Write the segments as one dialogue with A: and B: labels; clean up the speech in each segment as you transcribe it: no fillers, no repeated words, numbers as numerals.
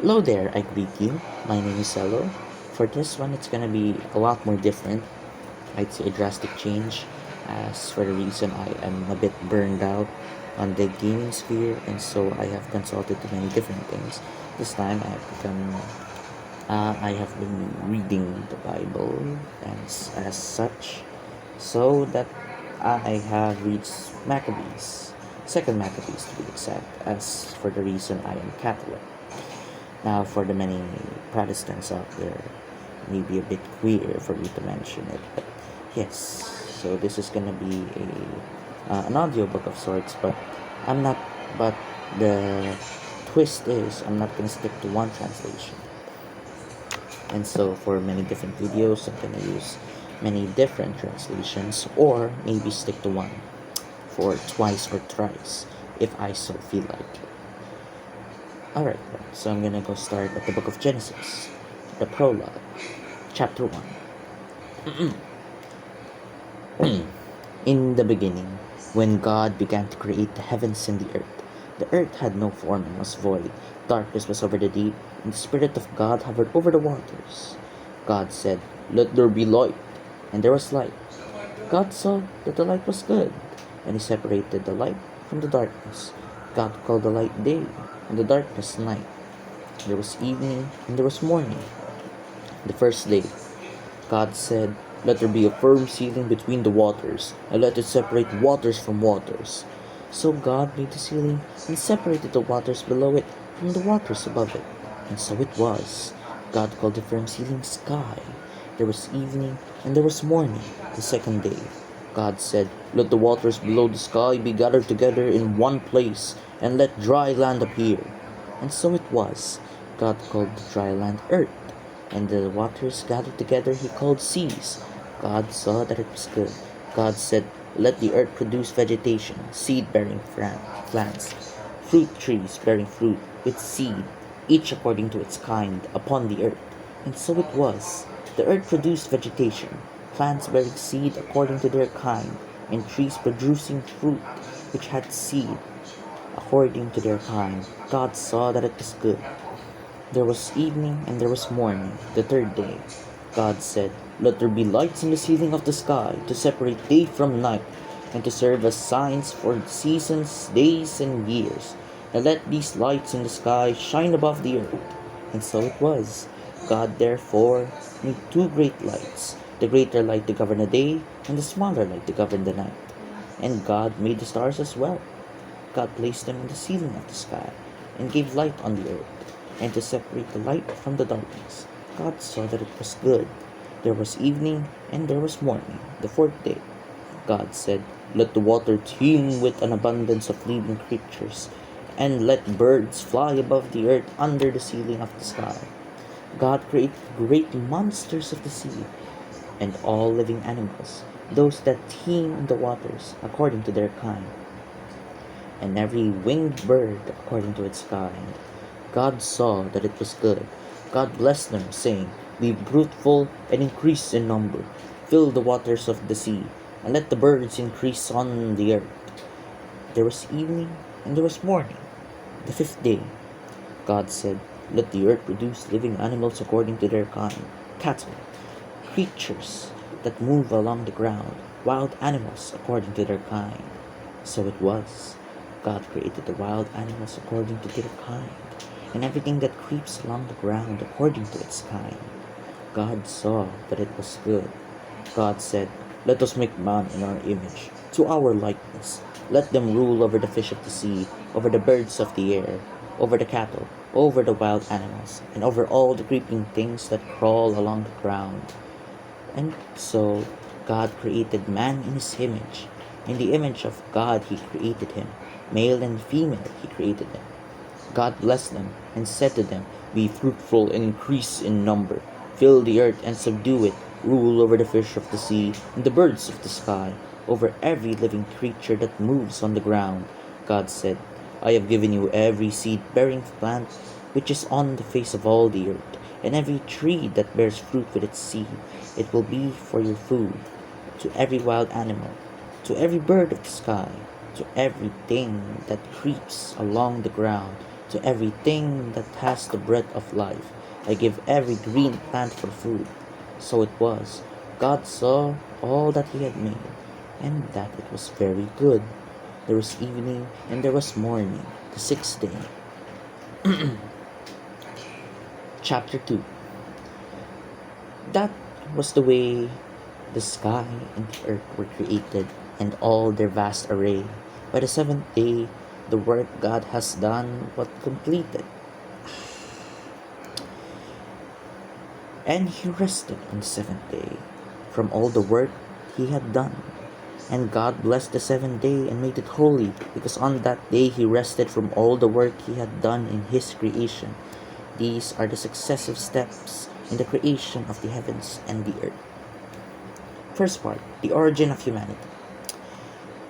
A: Hello there, I greet you. My name is Cello. For this one, it's gonna be a lot more different. I'd say a drastic change, as for the reason I am a bit burned out on the gaming sphere, and so I have consulted to many different things. This time, I have been reading the Bible as such, so that I have reached Maccabees, second Maccabees to be exact, as for the reason I am Catholic. Now, for the many Protestants out there, maybe a bit queer for me to mention it, but yes. So this is gonna be an audiobook of sorts, but I'm not. But the twist is I'm not gonna stick to one translation, and so for many different videos, I'm gonna use many different translations, or maybe stick to one for twice or thrice if I so feel like it. Alright, so I'm gonna go start at the book of Genesis, the prologue, chapter 1. In the beginning, when God began to create the heavens and the earth had no form and was void. Darkness was over the deep, and the Spirit of God hovered over the waters. God said, "Let there be light," and there was light. God saw that the light was good, and He separated the light from the darkness. God called the light day, and the darkness night. There was evening, and there was morning, the first day. God said, "Let there be a firm ceiling between the waters, and let it separate waters from waters." So God made the ceiling, and separated the waters below it from the waters above it. And so it was. God called the firm ceiling sky. There was evening, and there was morning, the second day. God said, "Let the waters below the sky be gathered together in one place, and let dry land appear." And so it was. God called the dry land earth, and the waters gathered together He called seas. God saw that it was good. God said, "Let the earth produce vegetation, seed-bearing plants, fruit trees bearing fruit with seed, each according to its kind, upon the earth." And so it was. The earth produced vegetation, plants bearing seed according to their kind, and trees producing fruit which had seed according to their kind. God saw that it was good. There was evening and there was morning, the third day. God said, "Let there be lights in the ceiling of the sky to separate day from night, and to serve as signs for seasons, days, and years. And let these lights in the sky shine above the earth." And so it was. God therefore made two great lights, the greater light to govern the day, and the smaller light to govern the night. And God made the stars as well. God placed them in the ceiling of the sky, and gave light on the earth, and to separate the light from the darkness. God saw that it was good. There was evening, and there was morning, the fourth day. God said, "Let the water teem with an abundance of living creatures, and let birds fly above the earth under the ceiling of the sky." God created great monsters of the sea, and all living animals, those that teem in the waters, according to their kind, and every winged bird according to its kind. God saw that it was good. God blessed them, saying, "Be fruitful and increase in number. Fill the waters of the sea, and let the birds increase on the earth." There was evening, and there was morning, the fifth day. God said, "Let the earth produce living animals according to their kind, cattle, creatures that move along the ground, wild animals according to their kind." So it was. God created the wild animals according to their kind, and everything that creeps along the ground according to its kind. God saw that it was good. God said, "Let us make man in our image, to our likeness. Let them rule over the fish of the sea, over the birds of the air, over the cattle, over the wild animals, and over all the creeping things that crawl along the ground." And so God created man in His image. In the image of God He created him. Male and female He created them. God blessed them, and said to them, "Be fruitful and increase in number. Fill the earth and subdue it. Rule over the fish of the sea, and the birds of the sky, over every living creature that moves on the ground." God said, "I have given you every seed-bearing plant which is on the face of all the earth, and every tree that bears fruit with its seed. It will be for your food. To every wild animal, to every bird of the sky, to everything that creeps along the ground, To everything that has the breath of life, I give every green plant for food. So it was. God saw all that he had made, and that it was very good. There was evening, and there was morning, the sixth day. Chapter 2. That was the way the sky and the earth were created, and all their vast array. By the seventh day, the work God has done was completed, and he rested on the seventh day from all the work he had done. And God blessed the seventh day and made it holy, because on that day he rested from all the work he had done in his creation. These are the successive steps in the creation of the heavens and the earth. First part, the origin of humanity.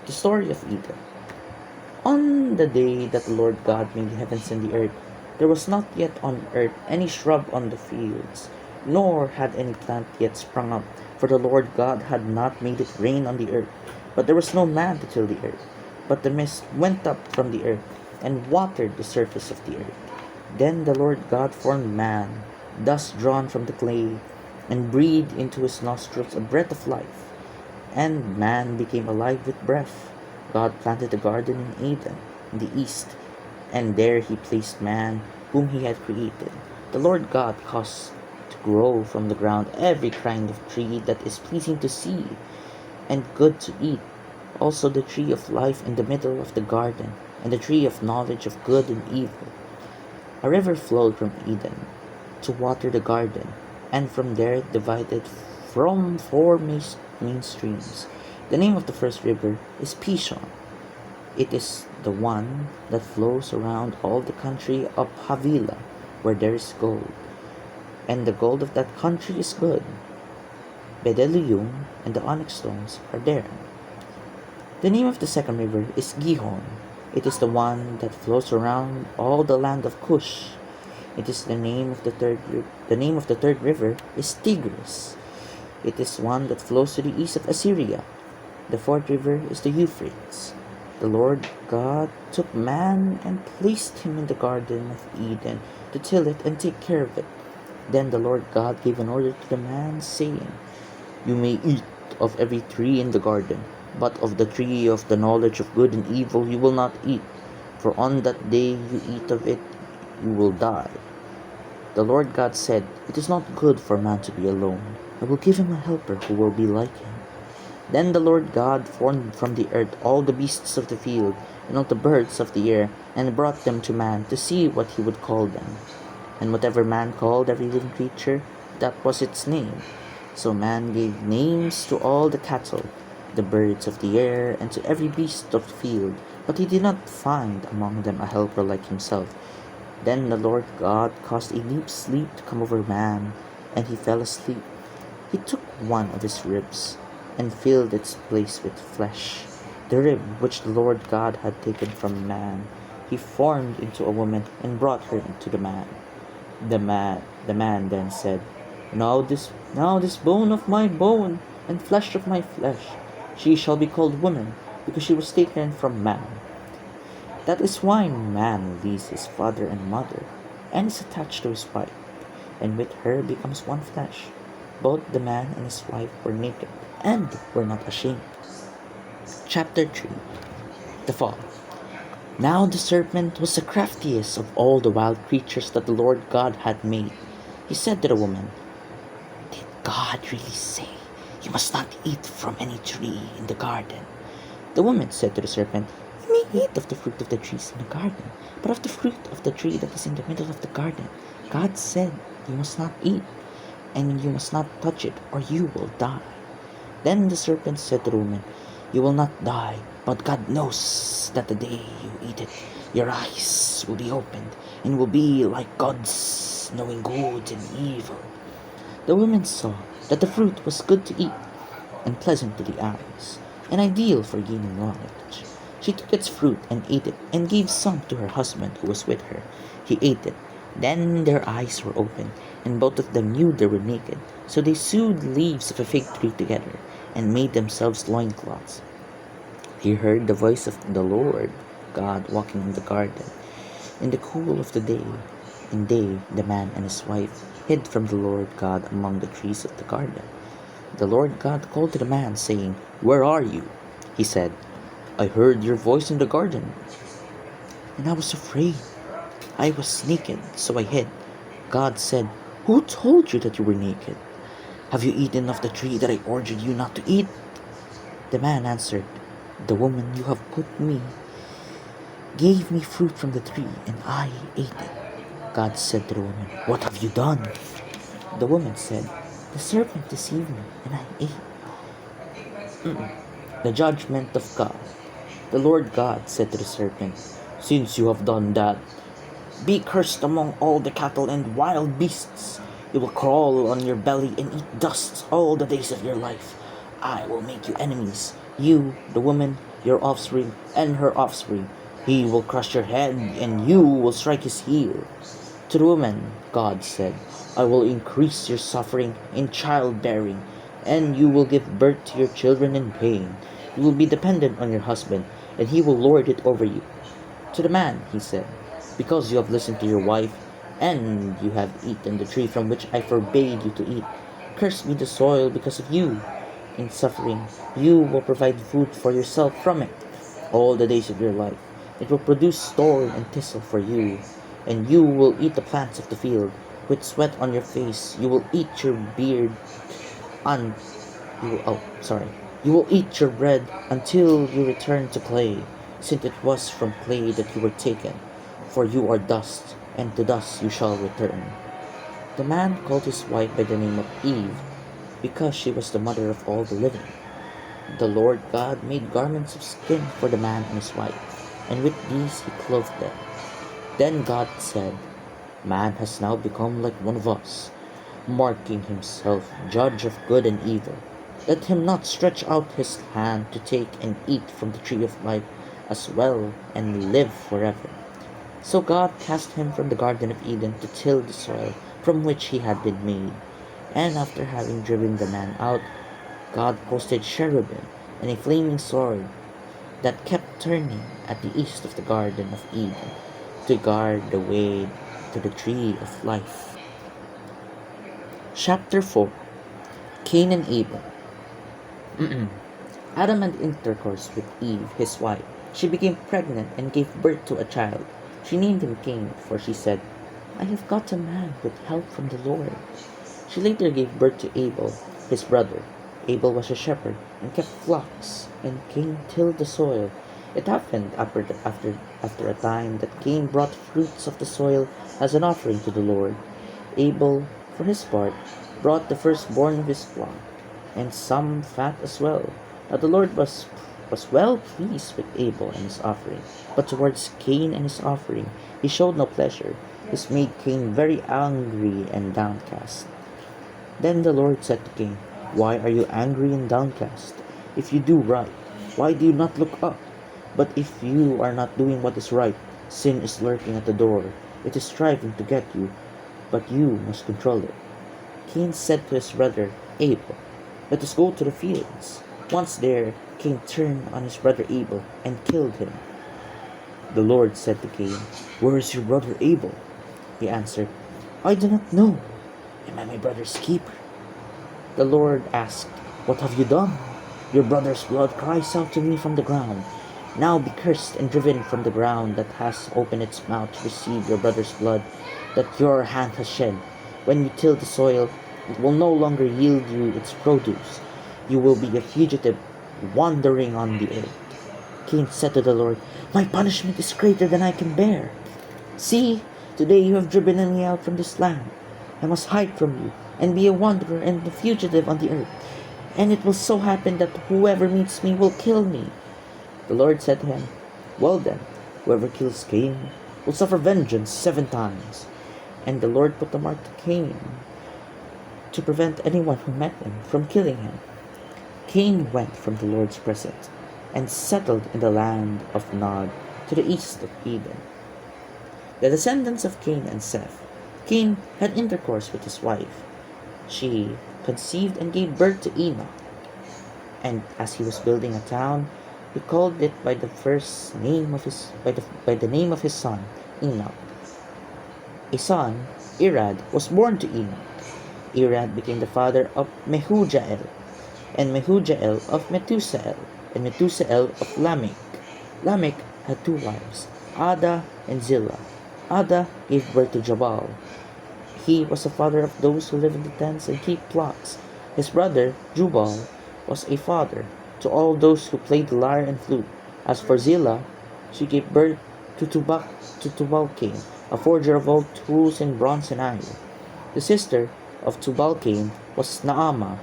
A: The story of Eden. On the day that the Lord God made the heavens and the earth, there was not yet on earth any shrub on the fields, nor had any plant yet sprung up, for the Lord God had not made it rain on the earth. But there was no man to till the earth, but the mist went up from the earth, and watered the surface of the earth. Then the Lord God formed man, dust drawn from the clay, and breathed into his nostrils a breath of life, and man became alive with breath. God planted a garden in Eden, in the east, and there he placed man, whom he had created. The Lord God caused to grow from the ground every kind of tree that is pleasing to see, and good to eat, also the tree of life in the middle of the garden, and the tree of knowledge of good and evil. A river flowed from Eden to water the garden, and from there it divided from four main streams. The name of the first river is Pishon. It is the one that flows around all the country of Havilah, where there is gold, and the gold of that country is good. Bdellium and the onyx stones are there. The name of the second river is Gihon. It is the one that flows around all the land of Cush. It is the name of the third river is Tigris. It is one that flows to the east of Assyria. The fourth river is the Euphrates. The Lord God took man and placed him in the garden of Eden to till it and take care of it. Then the Lord God gave an order to the man, saying, "You may eat of every tree in the garden, but of the tree of the knowledge of good and evil you will not eat, for on that day you eat of it, you will die." The Lord God said, "It is not good for man to be alone. I will give him a helper who will be like him." Then the Lord God formed from the earth all the beasts of the field, and all the birds of the air, and brought them to man to see what he would call them. And whatever man called every living creature, that was its name. So man gave names to all the cattle, the birds of the air, and to every beast of the field. But he did not find among them a helper like himself. Then the Lord God caused a deep sleep to come over man, and he fell asleep. He took one of his ribs, and filled its place with flesh. The rib which the Lord God had taken from man, he formed into a woman, and brought her to the man. The man then said, Now this bone of my bone, and flesh of my flesh, she shall be called woman, because she was taken from man. That is why man leaves his father and mother, and is attached to his wife, and with her becomes one flesh. Both the man and his wife were naked, and were not ashamed. Chapter 3. The Fall. Now the serpent was the craftiest of all the wild creatures that the Lord God had made. He said to the woman, "Did God really say, 'You must not eat from any tree in the garden'?" The woman said to the serpent, "You may eat of the fruit of the trees in the garden, but of the fruit of the tree that is in the middle of the garden, God said, 'You must not eat, and you must not touch it, or you will die.'" Then the serpent said to the woman, "You will not die, but God knows that the day you eat it, your eyes will be opened, and will be like gods, knowing good and evil." The woman saw that the fruit was good to eat, and pleasant to the eyes, and ideal for gaining knowledge. She took its fruit and ate it, and gave some to her husband who was with her. He ate it. Then their eyes were opened, and both of them knew they were naked. So they sewed leaves of a fig tree together, and made themselves loincloths. He heard the voice of the Lord God walking in the garden In the cool of the day, the man and his wife hid from the Lord God among the trees of the garden. The Lord God called to the man, saying, "Where are you?" He said, "I heard your voice in the garden, and I was afraid. I was naked, so I hid." God said, "Who told you that you were naked? Have you eaten of the tree that I ordered you not to eat?" The man answered, "The woman you have put me gave me fruit from the tree, and I ate it." God said to the woman, "What have you done?" The woman said, "The serpent deceived me, and I ate." The judgment of God. The Lord God said to the serpent, "Since you have done that, be cursed among all the cattle and wild beasts. You will crawl on your belly and eat dust all the days of your life. I will make you enemies, you, the woman, your offspring, and her offspring. He will crush your head, and you will strike his heel." To the woman, God said, "I will increase your suffering in childbearing, and you will give birth to your children in pain. You will be dependent on your husband, and he will lord it over you." To the man, he said, "Because you have listened to your wife, and you have eaten the tree from which I forbade you to eat, cursed be the soil because of you. In suffering, you will provide food for yourself from it all the days of your life. It will produce thorn and thistle for you, and you will eat the plants of the field. With sweat on your face, you will eat your beard un you will eat your bread until you return to clay, since it was from clay that you were taken, for you are dust, and to dust you shall return." The man called his wife by the name of Eve, because she was the mother of all the living. The Lord God made garments of skin for the man and his wife, and with these he clothed them. Then God said, "Man has now become like one of us, marking himself judge of good and evil. Let him not stretch out his hand to take and eat from the tree of life as well and live forever." So God cast him from the Garden of Eden to till the soil from which he had been made. And after having driven the man out, God posted cherubim and a flaming sword that kept turning at the east of the Garden of Eden to guard the way to the tree of life. Chapter 4. Cain and Abel. Adam had intercourse with Eve, his wife. She became pregnant and gave birth to a child. She named him Cain, for she said, "I have got a man with help from the Lord." She later gave birth to Abel, his brother. Abel was a shepherd and kept flocks, and Cain tilled the soil. It happened after a time that Cain brought fruits of the soil as an offering to the Lord. Abel, for his part, brought the firstborn of his flock, and some fat as well. Now the Lord was well pleased with Abel and his offering, but towards Cain and his offering he showed no pleasure. This made Cain very angry and downcast. Then the Lord said to Cain, "Why are you angry and downcast? If you do right, why do you not look up? But if you are not doing what is right, sin is lurking at the door. It is striving to get you, but you must control it." Cain said to his brother Abel, "Let us go to the fields." Once there, Cain turned on his brother Abel and killed him. The Lord said to Cain, "Where is your brother Abel?" He answered, "I do not know. Am I my brother's keeper?" The Lord asked, "What have you done?" "Your brother's blood cries out to me from the ground. Now be cursed and driven from the ground that has opened its mouth to receive your brother's blood that your hand has shed. When you till the soil, it will no longer yield you its produce. You will be a fugitive, wandering on the earth." Cain said to the Lord, "My punishment is greater than I can bear. See, today you have driven me out from this land. I must hide from you, and be a wanderer and a fugitive on the earth. And it will so happen that whoever meets me will kill me." The Lord said to him, "Well then, whoever kills Cain will suffer vengeance 7 times. And the Lord put a mark to Cain to prevent anyone who met him from killing him. Cain went from the Lord's presence and settled in the land of Nod to the east of Eden. The descendants of Cain and Seth. Cain had intercourse with his wife. She conceived and gave birth to Enoch. And as he was building a town, he called it by the name of his son, Enoch. A son, Irad, was born to Enoch. Irad became the father of Mehujael, and Mehujael of Methusael, and Methusael of Lamech. Lamech had two wives, Ada and Zillah. Ada gave birth to Jabal. He was the father of those who live in the tents and keep flocks. His brother, Jubal, was a father to all those who played the lyre and flute. As for Zillah, she gave birth to Tubal-Cain, a forger of all tools in bronze and iron. The sister of Tubal-Cain was Naamah.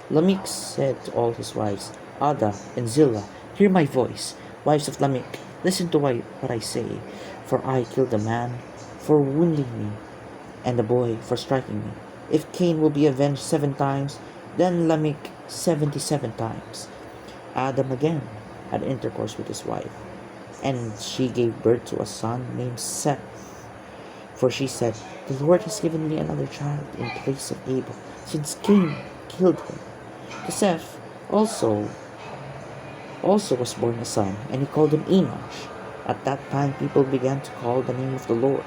A: Lamech said to all his wives, Ada and Zillah, hear my voice. Wives of Lamech, listen to what I say. For I killed a man for wounding me, and a boy for striking me. If Cain will be avenged 7 times, then Lamech 77 times. Adam again had intercourse with his wife, and she gave birth to a son named Seth. For she said, the Lord has given me another child in place of Abel, since Cain killed him. To Seth also was born a son, and he called him Enosh. At that time people began to call the name of the Lord.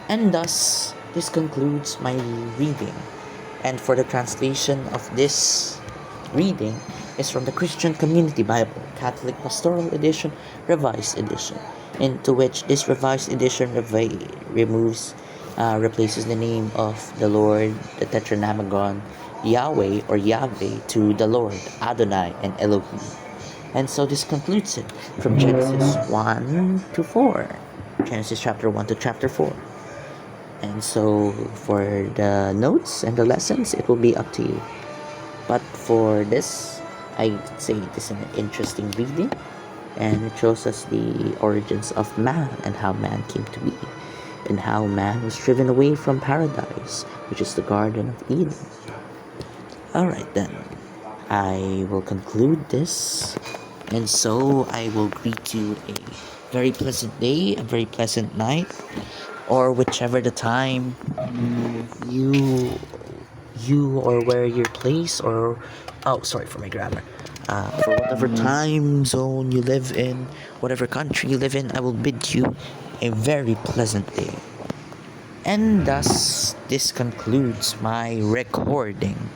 A: And thus, this concludes my reading. And for the translation of this reading is from the Christian Community Bible, Catholic Pastoral Edition, Revised Edition, into which this Revised Edition replaces the name of the Lord, the Tetragrammaton, Yahweh or Yahweh, to the Lord, Adonai, and Elohim. And so this concludes it from Genesis 1 to 4. Genesis chapter 1 to chapter 4. And so for the notes and the lessons, it will be up to you. But for this, I'd say it is an interesting reading, and it shows us the origins of man and how man came to be, and how man was driven away from paradise, which is the Garden of Eden. Alright then, I will conclude this, and so I will greet you a very pleasant day, a very pleasant night, or whichever the time you or where your place, or sorry for my grammar, for whatever time zone you live in, whatever country you live in, I will bid you a very pleasant day. And thus this concludes my recording.